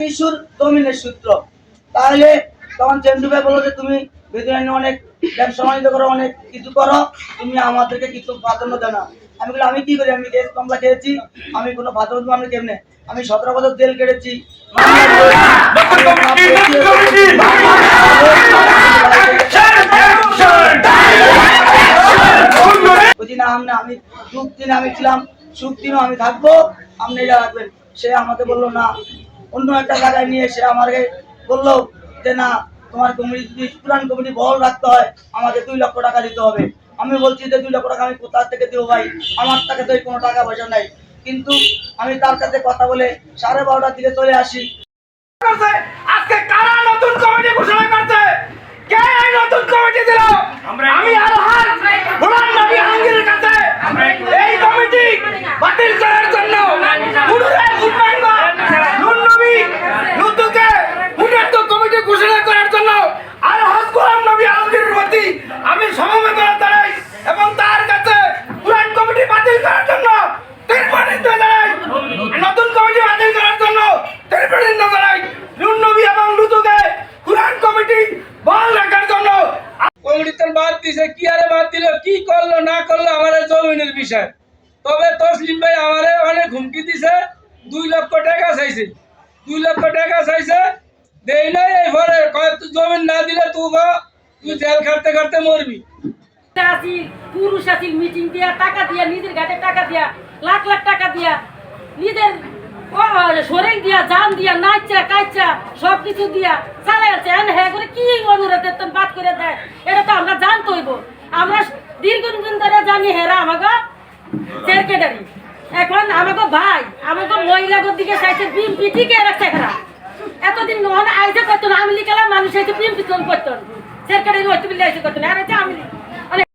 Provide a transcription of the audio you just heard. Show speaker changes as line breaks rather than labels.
ইস্যুর জমিনের সূত্র। তাহলে তখন চেন্ডু ভাই বললো যে তুমি ভিতরে অনেক ব্যবসা বাণিজ্য করো, অনেক কিছু করো, তুমি আমাদেরকে কিছু প্রাধান্য দেয় না। আমি বলি আমি কি করি, আমি কেস মামলা খেয়েছি, আমি কোনো প্রাধান্য আমি কেমনে, আমি 17 বছর জেল কেটেছি, আমি সুখ দিন আমি ছিলাম, সুখ দিনও আমি থাকবো, আপনি এটা রাখবেন। সে আমাকে বললো না, অন্য একটা জায়গায় নিয়ে এসে আমাকে বললো যে না তোমার কমিটি পুরান কমিটি বহল রাখতে হয়, আমাকে 2 লক্ষ টাকা দিতে হবে। আমি বলছি যে 2 লক্ষ টাকা আমি কোথা থেকে দেবো ভাই, আমার কাছে তো কোনো টাকা পয়সা নাই। কিন্তু আমি তার কাছে কথা বলে 12:30টার দিকে চলে আসি।
আজকে কারা নতুন কমিটি ঘোষণা করছে? কে এই নতুন কমিটি দিল? আমি আলহাজ গোলাম নবী আলমগীরের কাছে এই কমিটি বাতিল করার জন্য পুনরায় উন্নয়ন নুন নবী লুতুকে পূর্ণাঙ্গ কমিটি ঘোষণা করার জন্য আলহাজ গোলাম নবী আলমগীরের প্রতি আমি সমবেদনা জানাই এবং তার কাছে পুরান কমিটি বাতিল করার জন্য তীব্র জানাই, নতুন কমিটি বাতিল করার জন্য তীব্র জানাই, নুন নবী এবং লুতুকে পুরান কমিটি বহাল রাখার জন্য। কমিটিতে বাদ দিছে, কি আরে বাদ দিল, কি করলো না করলো আমার জমিনের বিষয়। তবে তসলিম ভাই আমারে অনেক হুমকি দিছে, 2 লক্ষ টাকা চাইছে, 2 লক্ষ টাকা চাইছে, দেই নাই। এরপরে কয় তুই জমিন না দিলে তুই জেল খাটতে খাটতে মরবি।
পুরুষ আছি মিটিং দিয়া টাকা দিয়া নিজের ঘাটে টাকা দিয়া লাখ লাখ টাকা দিয়া নিজের শরীর দিয়া জান দিয়া নাচা কাইচা সবকিছু দিয়া চালাই আছে। হ্যাঁ করে কি অনুরোধের তো বাদ করে দেয়, এটা তো আমরা জানতে হইব। আমরা দীর্ঘদিন ধরে জানি হেরা আমাকে সেক্রেটারি, এখন আমাকে ভাই আমাকে মহিলাদের দিকে চাইছে বিএমপি টিকে রাখছে হেরা। এতদিন আইসে করতো না, আমি লিখালাম মানুষ এসে বিএমপি চল করতো, সেক্রেটারি হইতে বলে আইসে করতো না, আর আমি